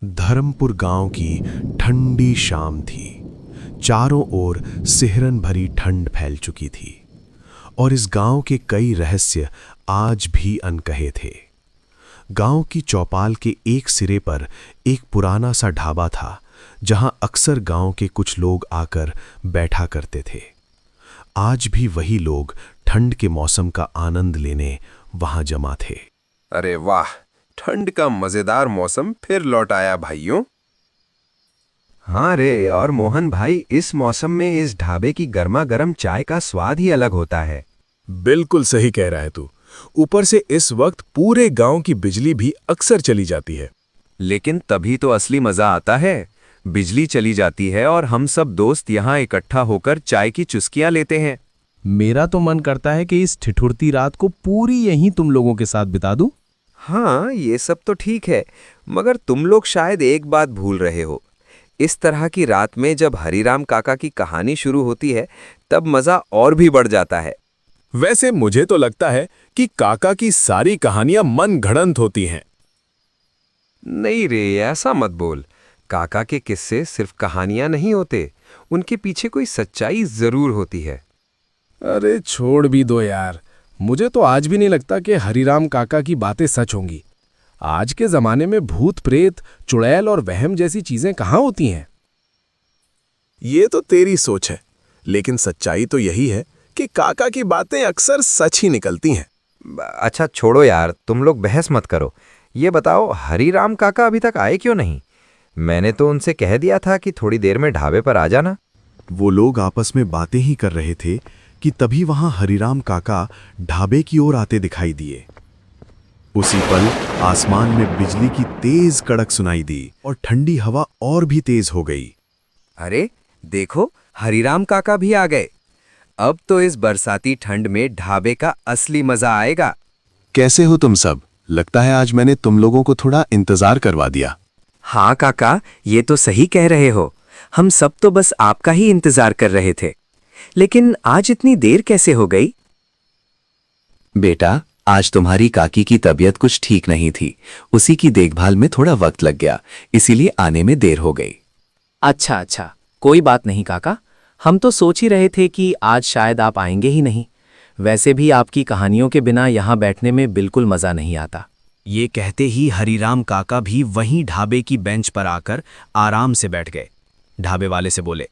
धर्मपुर गांव की ठंडी शाम थी। चारों ओर सिहरन भरी ठंड फैल चुकी थी और इस गांव के कई रहस्य आज भी अनकहे थे। गांव की चौपाल के एक सिरे पर एक पुराना सा ढाबा था, जहां अक्सर गांव के कुछ लोग आकर बैठा करते थे। आज भी वही लोग ठंड के मौसम का आनंद लेने वहां जमा थे। अरे वाह, ठंड का मजेदार मौसम फिर लौट आया भाइयों। हाँ रे, और मोहन भाई, इस मौसम में इस ढाबे की गर्मा गर्म चाय का स्वाद ही अलग होता है। बिल्कुल सही कह रहा है तू। ऊपर से इस वक्त पूरे गांव की बिजली भी अक्सर चली जाती है। लेकिन तभी तो असली मजा आता है। बिजली चली जाती है और हम सब दोस्त यहाँ इकट्ठा होकर चाय की चुस्कियां लेते हैं। मेरा तो मन करता है कि इस ठिठुरती रात को पूरी यहीं तुम लोगों के साथ बिता दूं। हाँ, ये सब तो ठीक है, मगर तुम लोग शायद एक बात भूल रहे हो। इस तरह की रात में जब हरिराम काका की कहानी शुरू होती है, तब मजा और भी बढ़ जाता है। वैसे मुझे तो लगता है कि काका की सारी कहानियां मन घड़ंत होती हैं। नहीं रे, ऐसा मत बोल। काका के किस्से सिर्फ कहानियां नहीं होते, उनके पीछे कोई सच्चाई जरूर होती है। अरे छोड़ भी दो यार, मुझे तो आज भी नहीं लगता कि हरिराम काका की बातें सच होंगी। आज के जमाने में भूत प्रेत, चुड़ैल और वहम जैसी चीजें कहाँ होती हैं। ये तो तेरी सोच है, लेकिन सच्चाई तो यही है कि काका की बातें अक्सर सच ही निकलती हैं। अच्छा छोड़ो यार, तुम लोग बहस मत करो। ये बताओ, हरिराम काका अभी तक आए क्यों नहीं? मैंने तो उनसे कह दिया था कि थोड़ी देर में ढाबे पर आ जाना। वो लोग आपस में बातें ही कर रहे थे कि तभी वहां हरिराम काका ढाबे की ओर आते दिखाई दिए। उसी पल आसमान में बिजली की तेज कड़क सुनाई दी और ठंडी हवा और भी तेज हो गई। अरे देखो, हरिराम काका भी आ गए। अब तो इस बरसाती ठंड में ढाबे का असली मजा आएगा। कैसे हो तुम सब? लगता है आज मैंने तुम लोगों को थोड़ा इंतजार करवा दिया। हाँ काका, ये तो सही कह रहे हो। हम सब तो बस आपका ही इंतजार कर रहे थे। लेकिन आज इतनी देर कैसे हो गई? बेटा, आज तुम्हारी काकी की तबीयत कुछ ठीक नहीं थी। उसी की देखभाल में थोड़ा वक्त लग गया, इसीलिए आने में देर हो गई। अच्छा, कोई बात नहीं काका। हम तो सोच ही रहे थे कि आज शायद आप आएंगे ही नहीं। वैसे भी आपकी कहानियों के बिना यहाँ बैठने में बिल्कुल मज़ा नहीं आता। ये कहते ही हरिराम काका भी वहीं ढाबे की बेंच पर आकर आराम से बैठ गए। ढाबे वाले से बोले,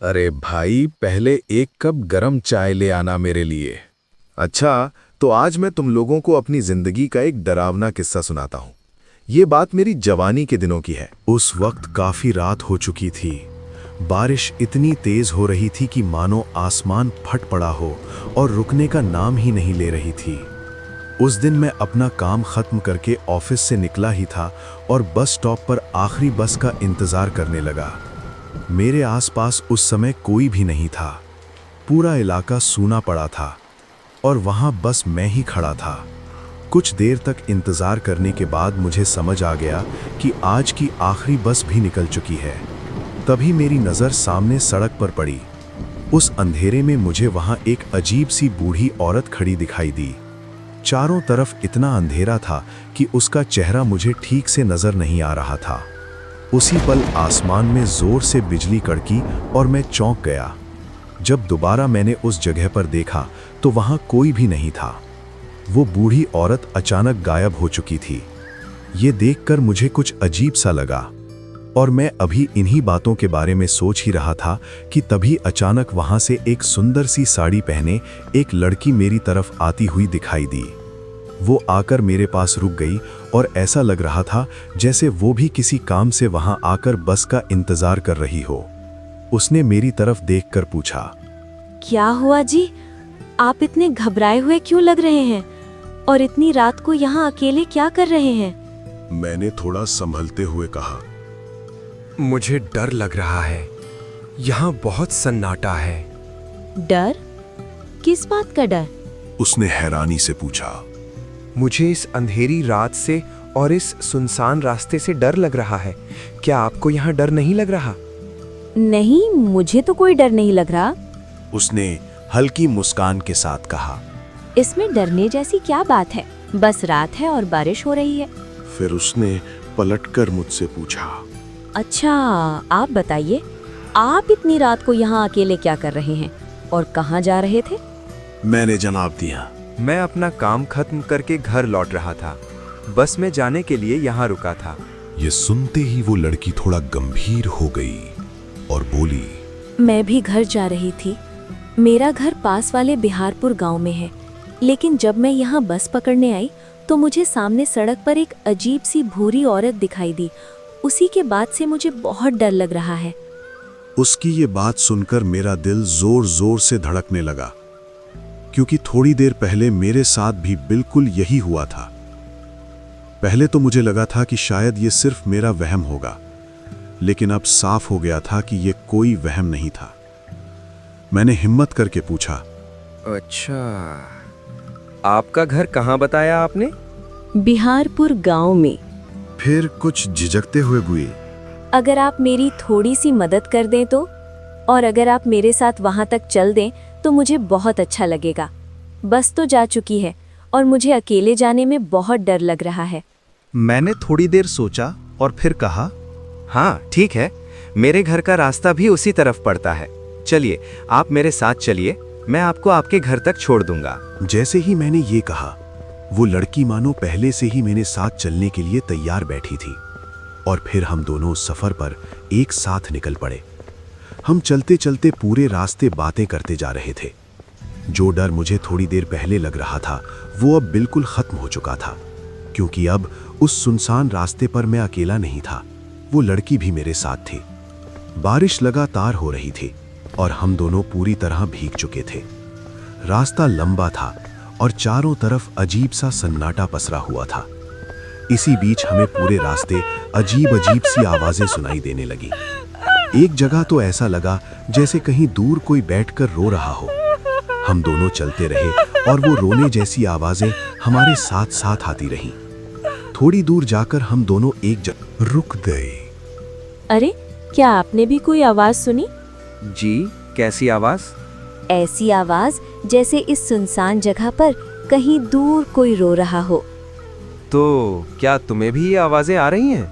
अरे भाई, पहले एक कप गरम चाय ले आना मेरे लिए। अच्छा, तो आज मैं तुम लोगों को अपनी जिंदगी का एक डरावना किस्सा सुनाता हूँ। ये बात मेरी जवानी के दिनों की है। उस वक्त काफी रात हो चुकी थी। बारिश इतनी तेज हो रही थी कि मानो आसमान फट पड़ा हो और रुकने का नाम ही नहीं ले रही थी। उस दिन मैं अपना काम खत्म करके ऑफिस से निकला ही था और बस स्टॉप पर आखिरी बस का इंतजार करने लगा। मेरे आसपास उस समय कोई भी नहीं था। पूरा इलाका सूना पड़ा था और वहां बस मैं ही खड़ा था। कुछ देर तक इंतजार करने के बाद मुझे समझ आ गया कि आज की आखिरी बस भी निकल चुकी है। तभी मेरी नज़र सामने सड़क पर पड़ी। उस अंधेरे में मुझे वहां एक अजीब सी बूढ़ी औरत खड़ी दिखाई दी। चारों तरफ इतना अंधेरा था कि उसका चेहरा मुझे ठीक से नजर नहीं आ रहा था। उसी पल आसमान में जोर से बिजली कड़की और मैं चौंक गया। जब दोबारा मैंने उस जगह पर देखा तो वहां कोई भी नहीं था। वो बूढ़ी औरत अचानक गायब हो चुकी थी। ये देखकर मुझे कुछ अजीब सा लगा और मैं अभी इन्हीं बातों के बारे में सोच ही रहा था कि तभी अचानक वहां से एक सुंदर सी साड़ी पहने एक लड़की मेरी तरफ आती हुई दिखाई दी। वो आकर मेरे पास रुक गई और ऐसा लग रहा था जैसे वो भी किसी काम से वहां आकर बस का इंतजार कर रही हो। उसने मेरी तरफ देखकर पूछा, क्या हुआ जी? आप इतने घबराए हुए क्यों लग रहे हैं? और इतनी रात को यहाँ अकेले क्या कर रहे हैं? मैंने थोड़ा संभलते हुए कहा, मुझे डर लग रहा है। यहाँ बहुत सन्नाटा है। डर? किस बात का डर? उसने हैरानी से पूछा। मुझे इस अंधेरी रात से और इस सुनसान रास्ते से डर लग रहा है। क्या आपको यहाँ डर नहीं लग रहा? नहीं, मुझे तो कोई डर नहीं लग रहा। उसने हल्की मुस्कान के साथ कहा। इसमें डरने जैसी क्या बात है? बस रात है और बारिश हो रही है। फिर उसने पलटकर मुझसे पूछा। अच्छा, आप बताइए, आप इतनी रात को यहाँ अकेले क्या कर रहे हैं और कहाँ जा रहे थे? मैंने जवाब दिया। मैं अपना काम खत्म करके घर लौट रहा था। बस में जाने के लिए यहाँ रुका था। ये सुनते ही वो लड़की थोड़ा गंभीर हो गई और बोली, मैं भी घर जा रही थी। मेरा घर पास वाले बिहारपुर गांव में है, लेकिन जब मैं यहाँ बस पकड़ने आई तो मुझे सामने सड़क पर एक अजीब सी भूरी औरत दिखाई दी। उसी के बाद से मुझे बहुत डर लग रहा है। उसकी ये बात सुनकर मेरा दिल जोर जोर से धड़कने लगा, क्योंकि थोड़ी देर पहले मेरे साथ भी बिल्कुल यही हुआ था। पहले तो मुझे लगा था कि शायद ये सिर्फ मेरा वहम होगा, लेकिन अब साफ हो गया था कि ये कोई वहम नहीं था। मैंने हिम्मत करके पूछा, अच्छा, आपका घर कहाँ बताया आपने? बिहारपुर गांव में। फिर कुछ झिझकते हुए बुई, अगर आप मेरी थोड़ी सी मदद कर दें तो, और अगर आप मेरे साथ वहां तक चल दें तो मुझे बहुत अच्छा लगेगा। बस तो जा चुकी है और मुझे अकेले जाने में बहुत डर लग रहा है। मैंने थोड़ी देर सोचा और फिर कहा, हाँ ठीक है, मेरे घर का रास्ता भी उसी तरफ पड़ता है। चलिए, आप मेरे साथ चलिए, मैं आपको आपके घर तक छोड़ दूंगा। जैसे ही मैंने ये कहा, वो लड़की मानो पहले से ही मेरे साथ चलने के लिए तैयार बैठी थी, और फिर हम दोनों सफर पर एक साथ निकल पड़े। हम चलते चलते पूरे रास्ते बातें करते जा रहे थे। जो डर मुझे थोड़ी देर पहले लग रहा था वो अब बिल्कुल खत्म हो चुका था, क्योंकि अब उस सुनसान रास्ते पर मैं अकेला नहीं था, वो लड़की भी मेरे साथ थी। बारिश लगातार हो रही थी और हम दोनों पूरी तरह भीग चुके थे। रास्ता लंबा था और चारों तरफ अजीब सा सन्नाटा पसरा हुआ था। इसी बीच हमें पूरे रास्ते अजीब अजीब सी आवाजें सुनाई देने लगी। एक जगह तो ऐसा लगा जैसे कहीं दूर कोई बैठकर रो रहा हो। हम दोनों चलते रहे और वो रोने जैसी आवाजें हमारे साथ साथ आती रहीं। थोड़ी दूर जाकर हम दोनों एक जगह रुक गए। अरे, क्या आपने भी कोई आवाज सुनी? जी, कैसी आवाज? ऐसी आवाज जैसे इस सुनसान जगह पर कहीं दूर कोई रो रहा हो। तो क्या तुम्हें भी ये आवाजें आ रही हैं?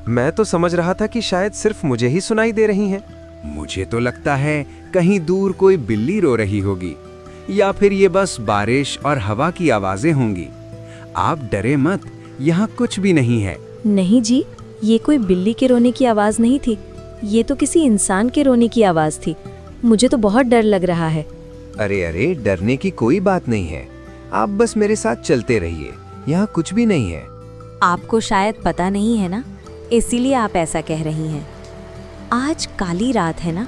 मैं तो समझ रहा था कि शायद सिर्फ मुझे ही सुनाई दे रही हैं। मुझे तो लगता है कहीं दूर कोई बिल्ली रो रही होगी, या फिर ये बस बारिश और हवा की आवाजें होंगी। आप डरे मत, यहाँ कुछ भी नहीं है। नहीं जी, ये कोई बिल्ली के रोने की आवाज नहीं थी, ये तो किसी इंसान के रोने की आवाज थी। मुझे तो बहुत डर लग रहा है। अरे अरे, डरने की कोई बात नहीं है, आप बस मेरे साथ चलते रहिए, यहाँ कुछ भी नहीं है। आपको शायद पता नहीं है ना, इसीलिए आप ऐसा कह रही हैं। आज काली रात है ना,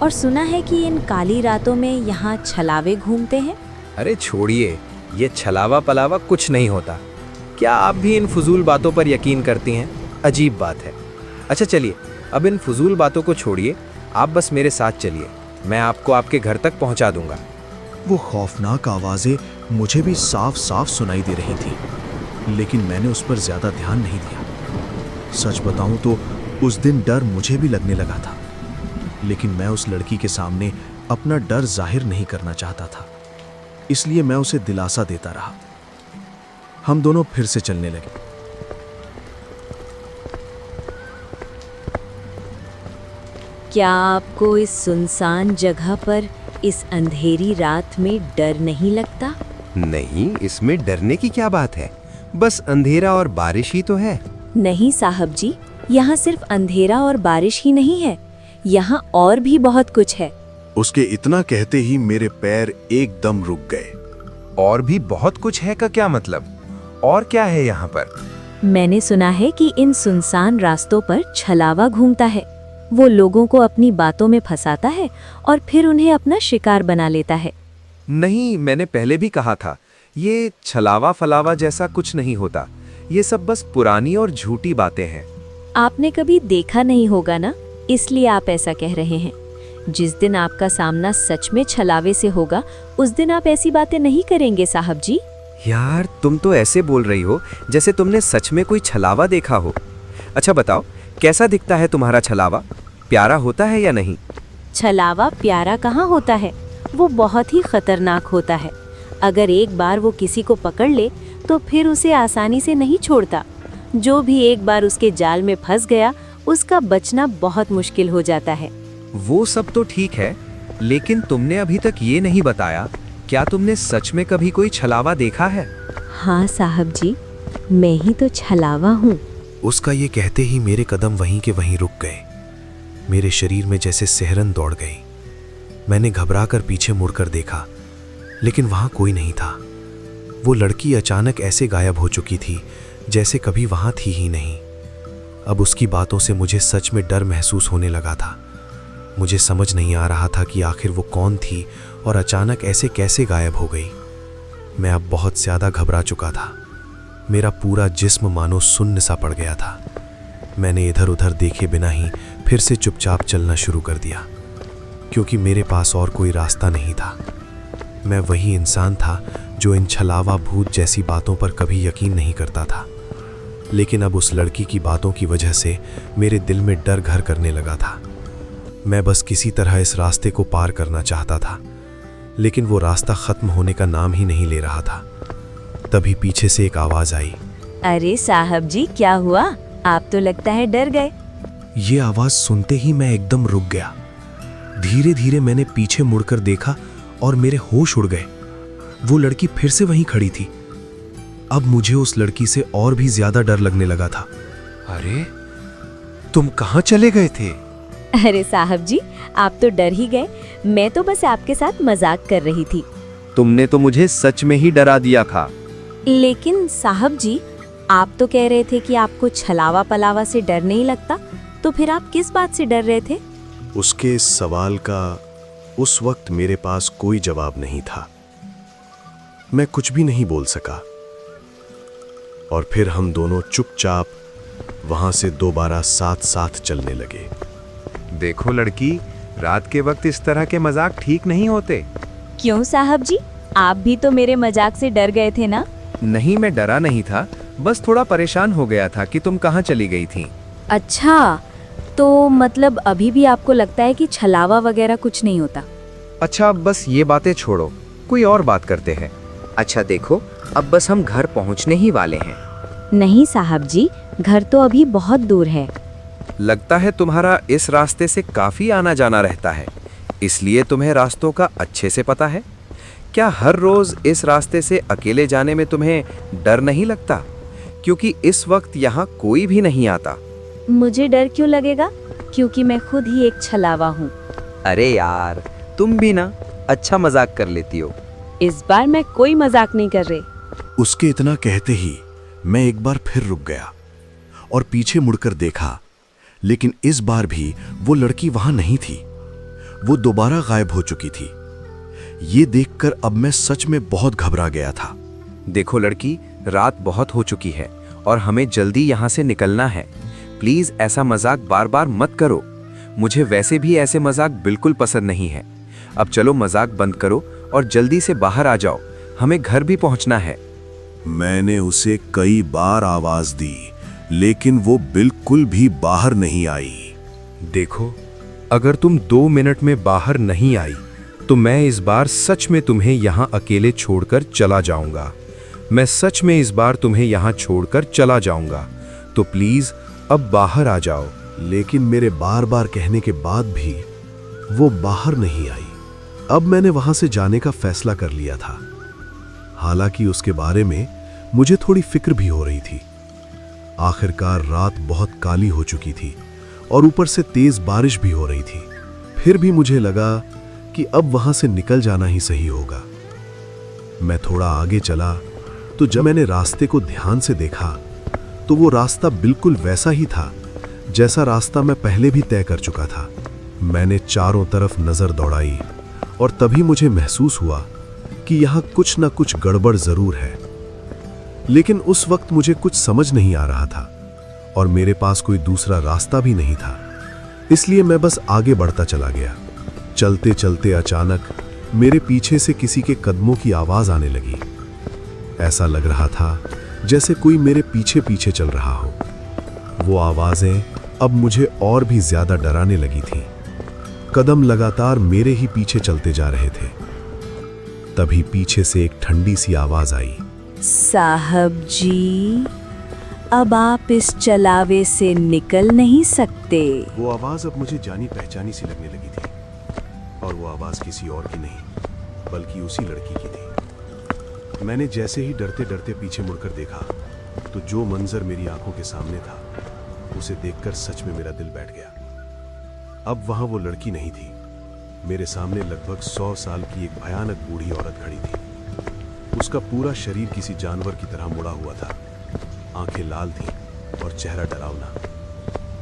और सुना है कि इन काली रातों में यहाँ छलावे घूमते हैं। अरे छोड़िए, ये छलावा पलावा कुछ नहीं होता। क्या आप भी इन फजूल बातों पर यकीन करती हैं? अजीब बात है। अच्छा चलिए, अब इन फजूल बातों को छोड़िए, आप बस मेरे साथ चलिए, मैं आपको आपके घर तक पहुंचा दूंगा। वो खौफनाक आवाजें मुझे भी साफ साफ सुनाई दे रही थी, लेकिन मैंने उस पर ज्यादा ध्यान नहीं दिया। सच बताऊं तो उस दिन डर मुझे भी लगने लगा था, लेकिन मैं उस लड़की के सामने अपना डर जाहिर नहीं करना चाहता था, इसलिए मैं उसे दिलासा देता रहा। हम दोनों फिर से चलने लगे। क्या आपको इस सुनसान जगह पर इस अंधेरी रात में डर नहीं लगता? नहीं, इसमें डरने की क्या बात है, बस अंधेरा और बारिश ही तो है। नहीं साहब जी, यहाँ सिर्फ अंधेरा और बारिश ही नहीं है, यहाँ और भी बहुत कुछ है। उसके इतना कहते ही मेरे पैर एकदम रुक गए। और भी बहुत कुछ है का क्या मतलब? और क्या है यहाँ पर? मैंने सुना है कि इन सुनसान रास्तों पर छलावा घूमता है। वो लोगों को अपनी बातों में फंसाता है और फिर उन्हें अपना शिकार बना लेता है। नहीं, मैंने पहले भी कहा था, ये छलावा फलावा जैसा कुछ नहीं होता। ये सब बस पुरानी और झूठी बातें हैं। आपने कभी देखा नहीं होगा ना, इसलिए आप ऐसा कह रहे हैं। जिस दिन आपका सामना सच में छलावे से होगा, उस दिन आप ऐसी बातें नहीं करेंगे साहब जी। यार, तुम तो ऐसे बोल रही हो जैसे तुमने सच में कोई छलावा देखा हो। अच्छा बताओ, कैसा दिखता है तुम्हारा छलावा? प्यारा होता है या नहीं? छलावा प्यारा कहाँ होता है, वो बहुत ही खतरनाक होता है। अगर एक बार वो किसी को पकड़ ले तो फिर उसे आसानी से नहीं छोड़ता। जो भी एक बार उसके जाल में फंस गया उसका बचना बहुत मुश्किल हो जाता है। वो सब तो ठीक है, लेकिन तुमने अभी तक ये नहीं बताया, क्या तुमने सच में कभी कोई छलावा देखा है? हाँ साहब जी, मैं ही तो छलावा हूँ। उसका ये कहते ही मेरे कदम वहीं के वहीं रुक गए। मेरे शरीर में जैसे सिहरन दौड़ गई। मैंने घबराकर पीछे मुड़कर देखा, लेकिन वहां कोई नहीं था। वो लड़की अचानक ऐसे गायब हो चुकी थी जैसे कभी वहां थी ही नहीं। अब उसकी बातों से मुझे सच में डर महसूस होने लगा था। मुझे समझ नहीं आ रहा था कि आखिर वो कौन थी और अचानक ऐसे कैसे गायब हो गई। मैं अब बहुत ज़्यादा घबरा चुका था। मेरा पूरा जिस्म मानो सुन्न सा पड़ गया था। मैंने इधर उधर देखे बिना ही फिर से चुपचाप चलना शुरू कर दिया, क्योंकि मेरे पास और कोई रास्ता नहीं था। मैं वही इंसान था जो इन छलावा भूत जैसी बातों पर कभी यकीन नहीं करता था। लेकिन अब उस लड़की की बातों की वजह से मेरे दिल में डर घर करने लगा था। मैं बस किसी तरह इस रास्ते को पार करना चाहता था, लेकिन वो रास्ता खत्म होने का नाम ही नहीं ले रहा था। तभी पीछे से एक आवाज आई। अरे साहब जी, क्या हुआ? आप तो लगता है डर गए। ये आवाज सुनते ही मैं एकदम रुक गया। धीरे धीरे मैंने पीछे मुड़कर देखा और मेरे होश उड़ गए। वो लड़की फिर से वहीं खड़ी थी। अब मुझे उस लड़की से और भी ज्यादा डर लगने लगा था। अरे, तुम कहाँ चले गए थे? अरे साहब जी, आप तो डर ही गए। मैं तो बस आपके साथ मजाक कर रही थी। तुमने तो मुझे सच में ही डरा दिया था। लेकिन साहब जी, आप तो कह रहे थे कि आपको छलावा पलावा से डर नहीं लगता, तो फिर आप किस बात से डर रहे थे? उसके इस सवाल का उस वक्त मेरे पास कोई जवाब नहीं था। मैं कुछ भी नहीं बोल सका और फिर हम दोनों चुपचाप वहां से दोबारा साथ साथ चलने लगे। देखो लड़की, रात के वक्त इस तरह के मजाक ठीक नहीं होते। क्यों साहब जी, आप भी तो मेरे मजाक से डर गए थे ना? नहीं, मैं डरा नहीं था, बस थोड़ा परेशान हो गया था कि तुम कहाँ चली गई थी। अच्छा, तो मतलब अभी भी आपको लगता है कि छलावा वगैरह कुछ नहीं होता? अच्छा, अब बस ये बातें छोड़ो, कोई और बात करते हैं। अच्छा देखो, अब बस हम घर पहुँचने ही वाले हैं। नहीं साहब जी, घर तो अभी बहुत दूर है। लगता है तुम्हारा इस रास्ते से काफी आना जाना रहता है, इसलिए तुम्हें रास्तों का अच्छे से पता है। क्या हर रोज इस रास्ते से अकेले जाने में तुम्हें डर नहीं लगता? क्योंकि इस वक्त यहाँ कोई भी नहीं आता। मुझे डर क्यों लगेगा? क्योंकि मैं खुद ही एक छलावा हूँ। अरे यार, तुम भी ना अच्छा मजाक कर लेती हो। इस बार मैं कोई मजाक नहीं कर रही। उसके इतना कहते ही मैं एक बार फिर रुक गया और पीछे मुड़कर देखा, लेकिन इस बार भी वो लड़की वहां नहीं थी। वो दोबारा गायब हो चुकी थी। ये देखकर अब मैं सच में बहुत घबरा गया था। देखो लड़की, रात बहुत हो चुकी है और हमें जल्दी यहाँ से निकलना है। प्लीज ऐसा मजाक बार बार मत करो। मुझे वैसे भी ऐसे मजाक बिल्कुल पसंद नहीं है। अब चलो मजाक बंद करो और जल्दी से बाहर आ जाओ, हमें घर भी पहुंचना है। मैंने उसे कई बार आवाज दी, लेकिन वो बिल्कुल भी बाहर नहीं आई। देखो, अगर तुम 2 मिनट में बाहर नहीं आई तो मैं इस बार सच में तुम्हें यहाँ अकेले छोड़कर चला जाऊंगा। मैं सच में इस बार तुम्हें यहाँ छोड़कर चला जाऊंगा, तो प्लीज अब बाहर आ जाओ। लेकिन मेरे बार बार कहने के बाद भी वो बाहर नहीं आई। अब मैंने वहां से जाने का फैसला कर लिया था। हालांकि उसके बारे में मुझे थोड़ी फिक्र भी हो रही थी। आखिरकार रात बहुत काली हो चुकी थी और ऊपर से तेज बारिश भी हो रही थी। फिर भी मुझे लगा कि अब वहां से निकल जाना ही सही होगा। मैं थोड़ा आगे चला तो जब मैंने रास्ते को ध्यान से देखा तो वो रास्ता बिल्कुल वैसा ही था जैसा रास्ता मैं पहले भी तय कर चुका था। मैंने चारों तरफ नजर दौड़ाई और तभी मुझे महसूस हुआ कि यहाँ कुछ न कुछ गड़बड़ जरूर है। लेकिन उस वक्त मुझे कुछ समझ नहीं आ रहा था और मेरे पास कोई दूसरा रास्ता भी नहीं था, इसलिए मैं बस आगे बढ़ता चला गया। चलते चलते अचानक मेरे पीछे से किसी के कदमों की आवाज आने लगी। ऐसा लग रहा था जैसे कोई मेरे पीछे पीछे चल रहा हो। वो आवाजें अब मुझे और भी ज्यादा डराने लगी थीं। कदम लगातार मेरे ही पीछे चलते जा रहे थे। तभी पीछे से एक ठंडी सी आवाज आई। साहब जी, अब आप इस चलावे से निकल नहीं सकते। वो आवाज अब मुझे जानी पहचानी सी लगने लगी थी, और वो आवाज किसी और की नहीं बल्कि उसी लड़की की थी। मैंने जैसे ही डरते डरते पीछे मुड़कर देखा तो जो मंजर मेरी आंखों के सामने था उसे देखकर सच में मेरा दिल बैठ गया। अब वहां वो लड़की नहीं थी, मेरे सामने लगभग 100 साल की एक भयानक बूढ़ी औरत खड़ी थी। उसका पूरा शरीर किसी जानवर की तरह मुड़ा हुआ था, आंखें लाल थीं और चेहरा डरावना।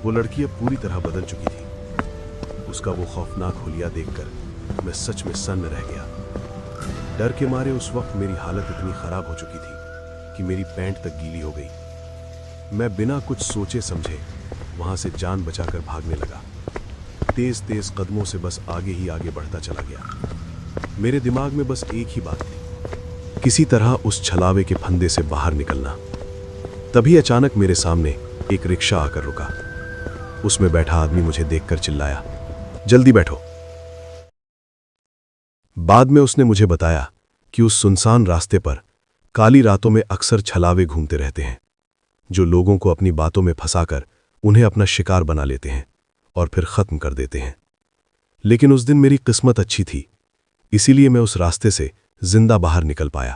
वो लड़की अब पूरी तरह बदल चुकी थी। उसका वो खौफनाक हुलिया देखकर मैं सच में सन्न रह गया। डर के मारे उस वक्त मेरी हालत इतनी खराब हो चुकी थी कि मेरी पैंट तक गीली हो गई। मैं बिना कुछ सोचे समझे वहां से जान बचाकर भागने लगा। तेज तेज कदमों से बस आगे ही आगे बढ़ता चला गया। मेरे दिमाग में बस एक ही बात थी, किसी तरह उस छलावे के फंदे से बाहर निकलना। तभी अचानक मेरे सामने एक रिक्शा आकर रुका। उसमें बैठा आदमी मुझे देखकर चिल्लाया, जल्दी बैठो। बाद में उसने मुझे बताया कि उस सुनसान रास्ते पर काली रातों में अक्सर छलावे घूमते रहते हैं, जो लोगों को अपनी बातों में फंसाकर उन्हें अपना शिकार बना लेते हैं और फिर खत्म कर देते हैं। लेकिन उस दिन मेरी किस्मत अच्छी थी, इसीलिए मैं उस रास्ते से जिंदा बाहर निकल पाया।